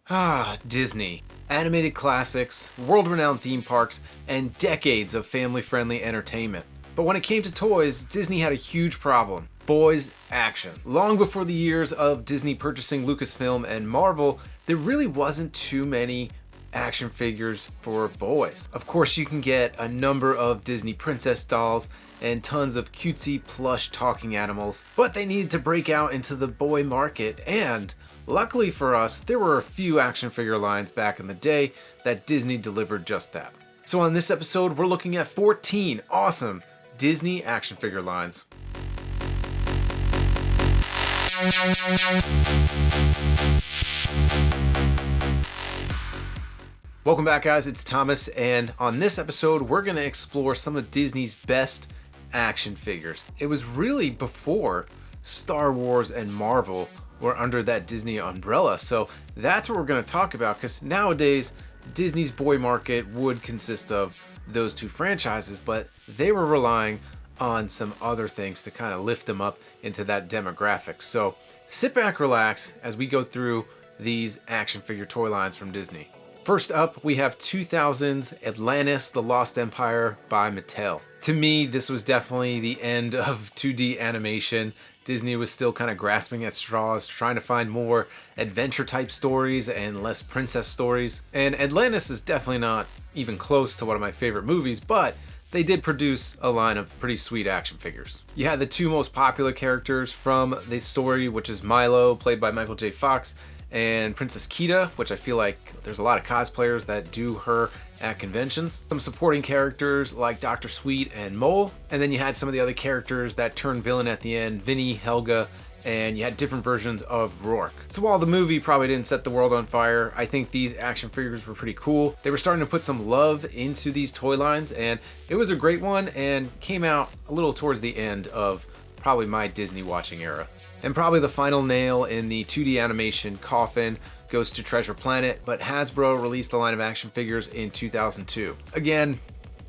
Ah, Disney. Animated classics, world-renowned theme parks, and decades of family-friendly entertainment. But when it came to toys, Disney had a huge problem. Boys action. Long before the years of Disney purchasing Lucasfilm and Marvel, there really wasn't too many action figures for boys. Of course, you can get a number of Disney princess dolls and tons of cutesy plush talking animals, but they needed to break out into the boy market, and luckily for us, there were a few action figure lines back in the day that Disney delivered just that. So on this episode, we're looking at 14 awesome Disney action figure lines. Welcome back, guys, it's Thomas, and on this episode, we're gonna explore some of Disney's best action figures. It was really before Star Wars and Marvel were under that Disney umbrella, so that's what we're gonna talk about, because nowadays, Disney's boy market would consist of those two franchises, but they were relying on some other things to kind of lift them up into that demographic. So sit back, relax, as we go through these action figure toy lines from Disney. First up, we have 2000's Atlantis, The Lost Empire by Mattel. To me, this was definitely the end of 2D animation. Disney was still kind of grasping at straws, trying to find more adventure type stories and less princess stories. And Atlantis is definitely not even close to one of my favorite movies, but they did produce a line of pretty sweet action figures. You had the two most popular characters from the story, which is Milo, played by Michael J. Fox, and Princess Kida, which I feel like there's a lot of cosplayers that do her at conventions. Some supporting characters like Dr. Sweet and Mole, and then you had some of the other characters that turned villain at the end, Vinny, Helga, and you had different versions of Rourke. So while the movie probably didn't set the world on fire, I think these action figures were pretty cool. They were starting to put some love into these toy lines, and it was a great one and came out a little towards the end of probably my Disney watching era. And probably the final nail in the 2D animation coffin goes to Treasure Planet, but Hasbro released a line of action figures in 2002. Again,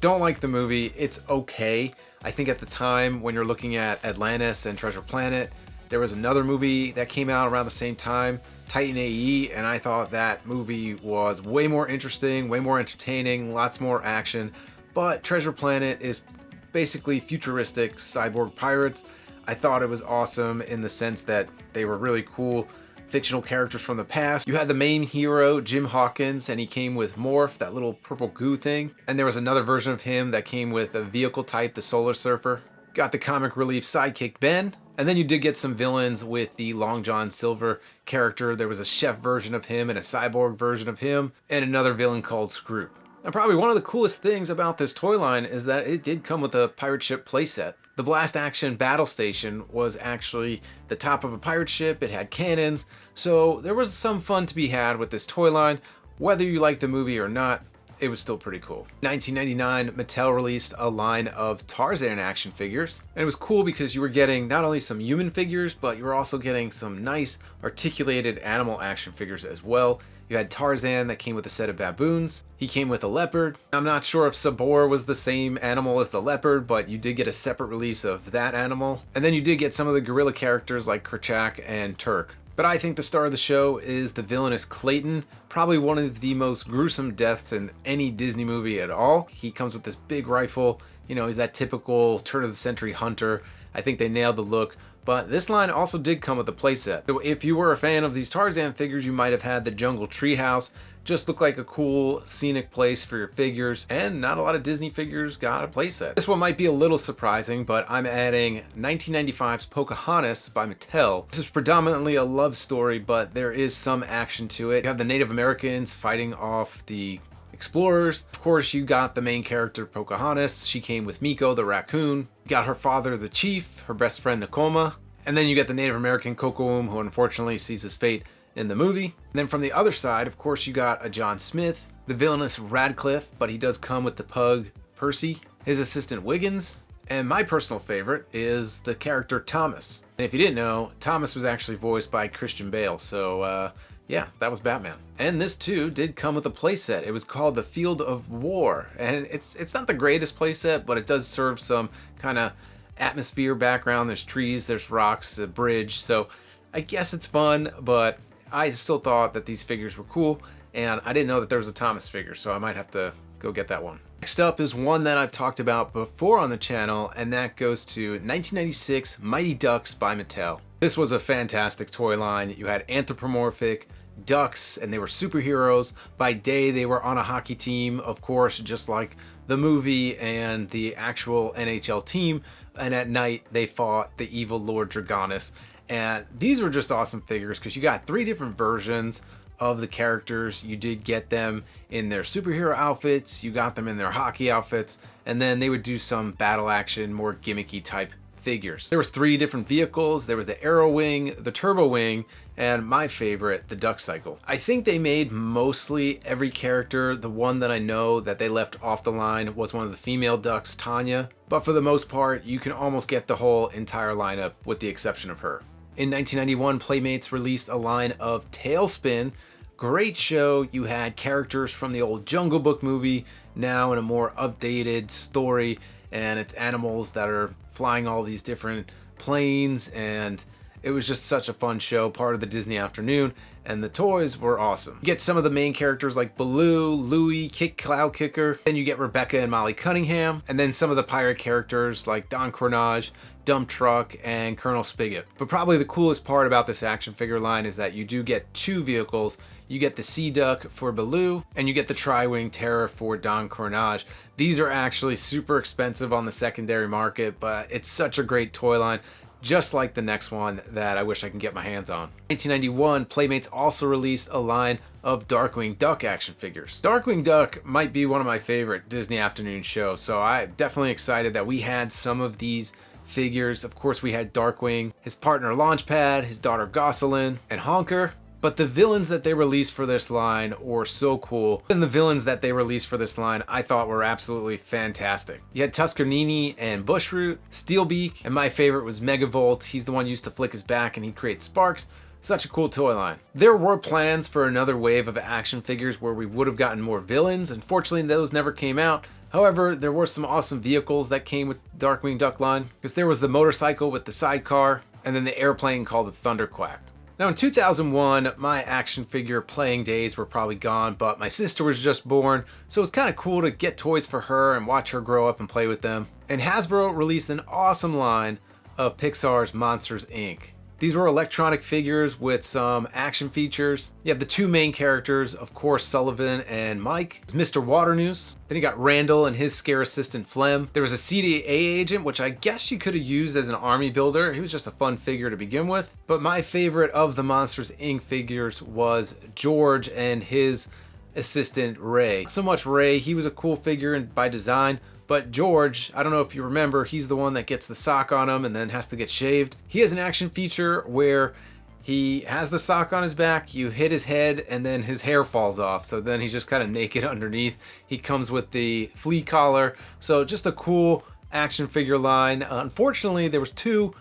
don't like the movie, it's okay. I think at the time when you're looking at Atlantis and Treasure Planet, there was another movie that came out around the same time, Titan AE, and I thought that movie was way more interesting, way more entertaining, lots more action. But Treasure Planet is basically futuristic cyborg pirates. I thought it was awesome in the sense that they were really cool fictional characters from the past. You had the main hero, Jim Hawkins, and he came with Morph, that little purple goo thing. And there was another version of him that came with a vehicle type, the Solar Surfer. Got the comic relief sidekick Ben. And then you did get some villains with the Long John Silver character. There was a chef version of him and a cyborg version of him, and another villain called Scroot. And probably one of the coolest things about this toy line is that it did come with a pirate ship playset. The Blast Action Battle Station was actually the top of a pirate ship. It had cannons, so there was some fun to be had with this toy line. Whether you like the movie or not, it was still pretty cool. 1999, Mattel released a line of Tarzan action figures, and it was cool because you were getting not only some human figures, but you were also getting some nice articulated animal action figures as well. You had Tarzan that came with a set of baboons. He came with a leopard. I'm not sure if Sabor was the same animal as the leopard, but you did get a separate release of that animal. And then you did get some of the gorilla characters like Kerchak and Turk. But I think the star of the show is the villainous Clayton, probably one of the most gruesome deaths in any Disney movie at all. He comes with this big rifle, you know, he's that typical turn of the century hunter. I think they nailed the look. But this line also did come with a playset. So if you were a fan of these Tarzan figures, you might have had the Jungle Treehouse. Just looked like a cool scenic place for your figures, and not a lot of Disney figures got a playset. This one might be a little surprising, but I'm adding 1995's Pocahontas by Mattel. This is predominantly a love story, but there is some action to it. You have the Native Americans fighting off the explorers. Of course, you got the main character, Pocahontas. She came with Miko, the raccoon. You got her father, the chief, her best friend, Nakoma. And then you get the Native American Kocoum, who unfortunately sees his fate in the movie. And then from the other side, of course, you got a John Smith, the villainous Radcliffe, but he does come with the pug, Percy, his assistant, Wiggins. And my personal favorite is the character Thomas. And if you didn't know, Thomas was actually voiced by Christian Bale, so yeah, that was Batman. And this too did come with a playset. It was called the Field of War, and it's not the greatest playset, but it does serve some kind of atmosphere background. There's trees, there's rocks, a bridge, so I guess it's fun, but I still thought that these figures were cool, and I didn't know that there was a Thomas figure, so I might have to go get that one. Next up is one that I've talked about before on the channel, and that goes to 1996 Mighty Ducks by Mattel. This was a fantastic toy line. You had anthropomorphic ducks, and they were superheroes. By day, they were on a hockey team, of course, just like the movie and the actual NHL team, and at night, they fought the evil Lord Dragonus. And these were just awesome figures because you got 3 different versions of the characters. You did get them in their superhero outfits, you got them in their hockey outfits, and then they would do some battle action, more gimmicky type figures. There was 3 different vehicles. There was the Arrow Wing, the Turbo Wing, and my favorite, the Duck Cycle. I think they made mostly every character. The one that I know that they left off the line was one of the female ducks, Tanya, but for the most part, you can almost get the whole entire lineup with the exception of her. In 1991, Playmates released a line of Tailspin. Great show. You had characters from the old Jungle Book movie, now in a more updated story, and it's animals that are flying all these different planes, and it was just such a fun show, part of the Disney afternoon, and the toys were awesome. You get some of the main characters like Baloo, Louie, Kick Cloud Kicker, then you get Rebecca and Molly Cunningham, and then some of the pirate characters like Don Cornage, Dump Truck, and Colonel Spigot. But probably the coolest part about this action figure line is that you do get 2 vehicles. You get the Sea Duck for Baloo, and you get the Tri-Wing Terror for Don Cornage. These are actually super expensive on the secondary market, but it's such a great toy line, just like the next one that I wish I can get my hands on. 1991, Playmates also released a line of Darkwing Duck action figures. Darkwing Duck might be one of my favorite Disney afternoon shows, so I'm definitely excited that we had some of these figures. Of course, we had Darkwing, his partner Launchpad, his daughter Gosselin, and Honker. But the villains that they released for this line were so cool. And the villains that they released for this line I thought were absolutely fantastic. You had Tuscarnini and Bushroot, Steelbeak, and my favorite was Megavolt. He's the one who used to flick his back and he'd create sparks. Such a cool toy line. There were plans for another wave of action figures where we would have gotten more villains. Unfortunately, those never came out. However, there were some awesome vehicles that came with Darkwing Duck line, because there was the motorcycle with the sidecar, and then the airplane called the Thunderquack. Now in 2001, my action figure playing days were probably gone, but my sister was just born, so it was kind of cool to get toys for her and watch her grow up and play with them. And Hasbro released an awesome line of Pixar's Monsters, Inc. These were electronic figures with some action features. You have the 2 main characters, of course, Sullivan and Mike. It's Mr. Waternoose. Then you got Randall and his scare assistant Flem. There was a CDA agent, which I guess you could have used as an army builder. He was just a fun figure to begin with. But my favorite of the Monsters, Inc. figures was George and his assistant Ray. Not so much Ray, he was a cool figure by design, but George, I don't know if you remember, he's the one that gets the sock on him and then has to get shaved. He has an action feature where he has the sock on his back, you hit his head, and then his hair falls off. So then he's just kind of naked underneath. He comes with the flea collar. So just a cool action figure line. Unfortunately, there was 2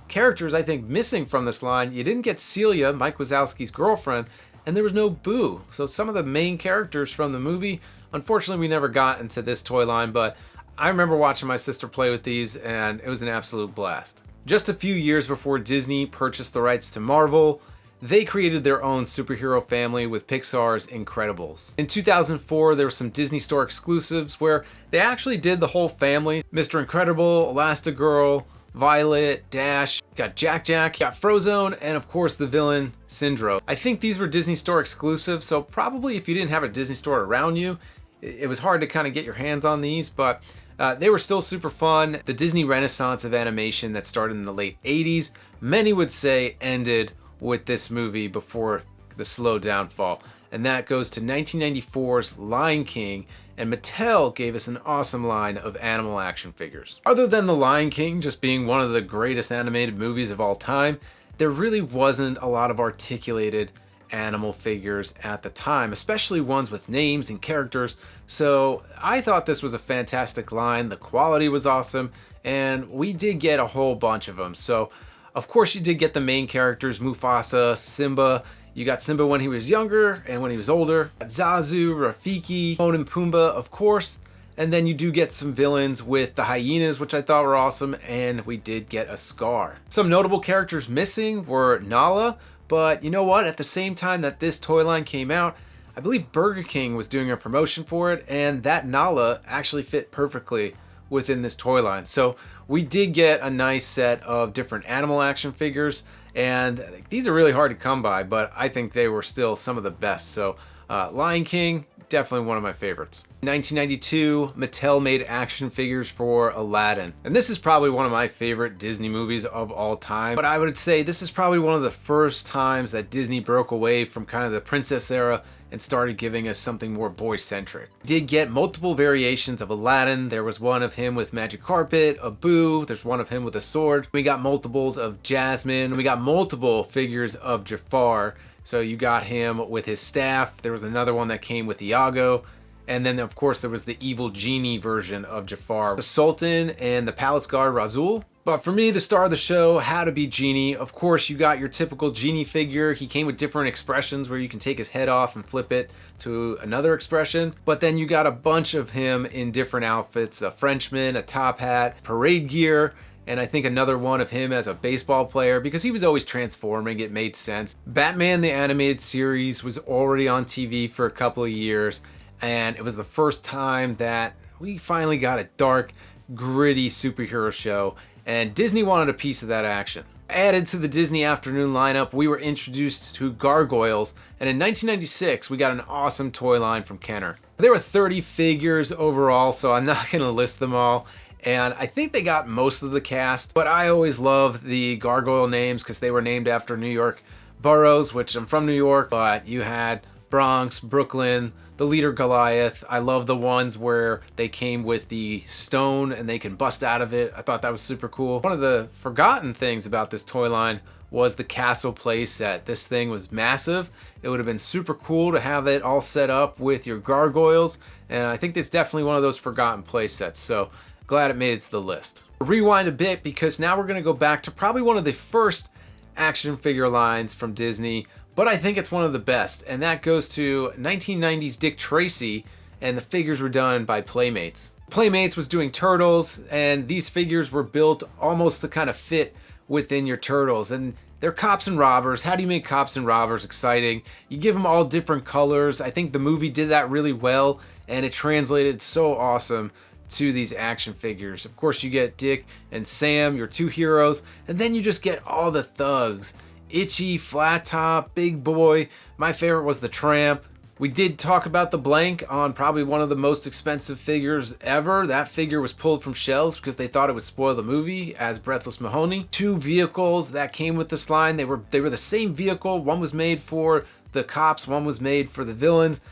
characters, I think, missing from this line. You didn't get Celia, Mike Wazowski's girlfriend, and there was no Boo. So some of the main characters from the movie, unfortunately, we never got into this toy line, but I remember watching my sister play with these, and it was an absolute blast. Just a few years before Disney purchased the rights to Marvel, they created their own superhero family with Pixar's Incredibles. In 2004, there were some Disney Store exclusives where they actually did the whole family. Mr. Incredible, Elastigirl, Violet, Dash, got Jack Jack, got Frozone, and of course the villain, Syndro. I think these were Disney Store exclusives, so probably if you didn't have a Disney Store around you, it was hard to kind of get your hands on these, but they were still super fun. The Disney Renaissance of animation that started in the late 80s, many would say ended with this movie before the slow downfall. And that goes to 1994's Lion King, and Mattel gave us an awesome line of animal action figures. Other than The Lion King just being one of the greatest animated movies of all time, there really wasn't a lot of articulated animal figures at the time, especially ones with names and characters. So I thought this was a fantastic line. The quality was awesome, and we did get a whole bunch of them. So of course you did get the main characters, Mufasa, Simba. You got Simba when he was younger and when he was older. Zazu, Rafiki, Timon and Pumbaa, of course. And then you do get some villains with the hyenas, which I thought were awesome, and we did get a Scar. Some notable characters missing were Nala, But you know what? At the same time that this toy line came out, I believe Burger King was doing a promotion for it, and that Nala actually fit perfectly within this toy line. So we did get a nice set of different animal action figures, and these are really hard to come by, but I think they were still some of the best. So Lion King, definitely one of my favorites. In 1992, Mattel made action figures for Aladdin. And this is probably one of my favorite Disney movies of all time. But I would say this is probably one of the first times that Disney broke away from kind of the princess era and started giving us something more boy-centric. Did get multiple variations of Aladdin. There was one of him with magic carpet, Abu, there's one of him with a sword. We got multiples of Jasmine. We got multiple figures of Jafar. So you got him with his staff. There was another one that came with Iago. And then of course there was the evil genie version of Jafar, the Sultan and the palace guard Razul. But for me, the star of the show had to be Genie. Of course, you got your typical Genie figure. He came with different expressions where you can take his head off and flip it to another expression. But then you got a bunch of him in different outfits, a Frenchman, a top hat, parade gear, and I think another one of him as a baseball player because he was always transforming. It made sense. Batman the Animated Series was already on TV for a couple of years, and it was the first time that we finally got a dark, gritty superhero show, and Disney wanted a piece of that action. Added to the Disney afternoon lineup, we were introduced to Gargoyles, and in 1996 we got an awesome toy line from Kenner. There were 30 figures overall, so I'm not going to list them all, and I think they got most of the cast, but I always loved the Gargoyle names because they were named after New York boroughs, which I'm from New York, but you had Bronx, Brooklyn, the leader Goliath. I love the ones where they came with the stone and they can bust out of it. I thought that was super cool. One of the forgotten things about this toy line was the castle play set. This thing was massive. It would have been super cool to have it all set up with your gargoyles, and I think it's definitely one of those forgotten play sets, so glad it made it to the list. Rewind a bit because now we're going to go back to probably one of the first action figure lines from Disney, but I think it's one of the best, and that goes to 1990s Dick Tracy, and the figures were done by Playmates. Playmates was doing Turtles, and these figures were built almost to kind of fit within your Turtles, and they're cops and robbers. How do you make cops and robbers exciting? You give them all different colors. I think the movie did that really well, and it translated so awesome to these action figures. Of course, you get Dick and Sam, your two heroes, and then you just get all the thugs. Itchy, Flat Top, Big Boy. My favorite was the Tramp. We did talk about the blank on probably one of the most expensive figures ever. That figure was pulled from shelves because they thought it would spoil the movie as Breathless Mahoney. Two vehicles that came with this line. They were the same vehicle. One was made for the cops, one was made for the villains.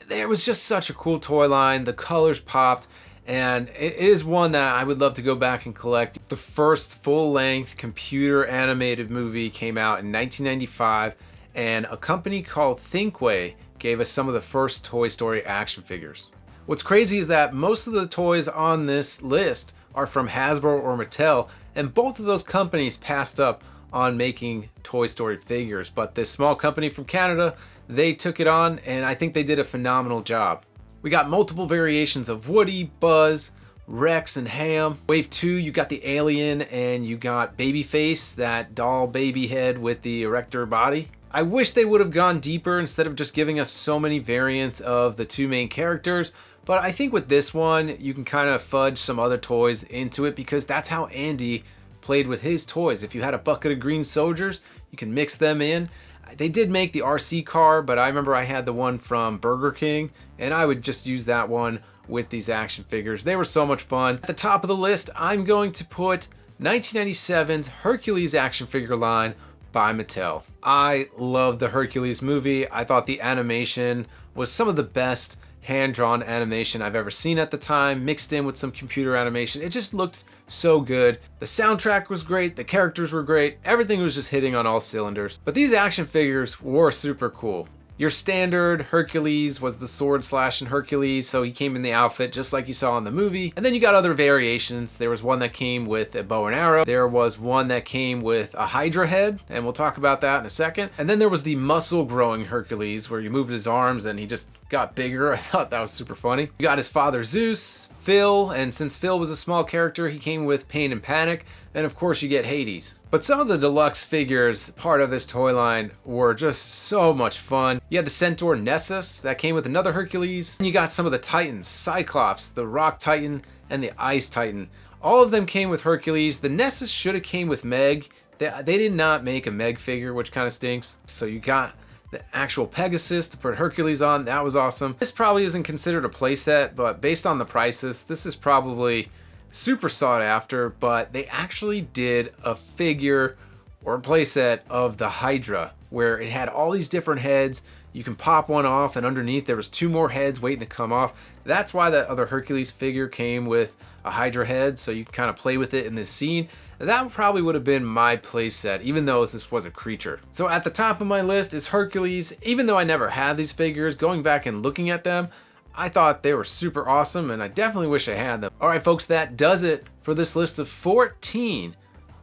There was just such a cool toy line. The colors popped. And it is one that I would love to go back and collect. The first full-length computer animated movie came out in 1995, and a company called Thinkway gave us some of the first Toy Story action figures. What's crazy is that most of the toys on this list are from Hasbro or Mattel, and both of those companies passed up on making Toy Story figures, but this small company from Canada, they took it on, and I think they did a phenomenal job. We got multiple variations of Woody, Buzz, Rex, and Ham. Wave 2, you got the alien and you got Babyface, that doll baby head with the erector body. I wish they would have gone deeper instead of just giving us so many variants of the two main characters, but I think with this one, you can kind of fudge some other toys into it because that's how Andy played with his toys. If you had a bucket of green soldiers, you can mix them in. They did make the RC car, but I remember I had the one from Burger King, and I would just use that one with these action figures. They were so much fun. At the top of the list, I'm going to put 1997's Hercules action figure line by Mattel. I love the Hercules movie. I thought the animation was some of the best hand-drawn animation I've ever seen at the time, mixed in with some computer animation. It just looked so good. The soundtrack was great, the characters were great, everything was just hitting on all cylinders. But these action figures were super cool. Your standard Hercules was the sword slashing Hercules, so he came in the outfit just like you saw in the movie. And then you got other variations. There was one that came with a bow and arrow. There was one that came with a Hydra head, and we'll talk about that in a second. And then there was the muscle growing Hercules where you moved his arms and he just got bigger. I thought that was super funny. You got his father Zeus, Phil, and since Phil was a small character, he came with Pain and Panic, and of course you get Hades. But some of the deluxe figures, part of this toy line, were just so much fun. You had the Centaur Nessus, that came with another Hercules, and you got some of the Titans, Cyclops, the Rock Titan, and the Ice Titan. All of them came with Hercules. The Nessus should have came with Meg. They did not make a Meg figure, which kind of stinks. So you got the actual Pegasus to put Hercules on. That was awesome. This probably isn't considered a playset, but based on the prices, this is probably super sought after. But they actually did a figure or a playset of the Hydra, where it had all these different heads. You can pop one off, and underneath there was 2 more heads waiting to come off. That's why that other Hercules figure came with a Hydra head, so you can kind of play with it in this scene. That probably would have been my playset, even though this was a creature. So at the top of my list is Hercules. Even though I never had these figures, going back and looking at them, I thought they were super awesome, and I definitely wish I had them. All right, folks, that does it for this list of 14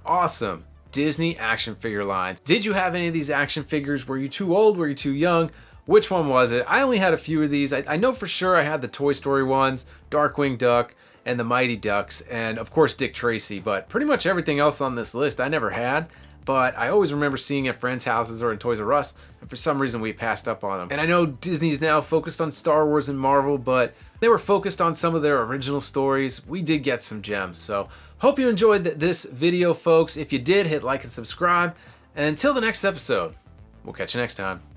awesome Disney action figure lines. Did you have any of these action figures? Were you too old? Were you too young? Which one was it? I only had a few of these. I know for sure I had the Toy Story ones, Darkwing Duck, and the Mighty Ducks, and of course Dick Tracy, but pretty much everything else on this list I never had, but I always remember seeing at friends' houses or in Toys R Us, and for some reason we passed up on them. And I know Disney's now focused on Star Wars and Marvel, but they were focused on some of their original stories. We did get some gems, so hope you enjoyed this video, folks. If you did, hit like and subscribe, and until the next episode, we'll catch you next time.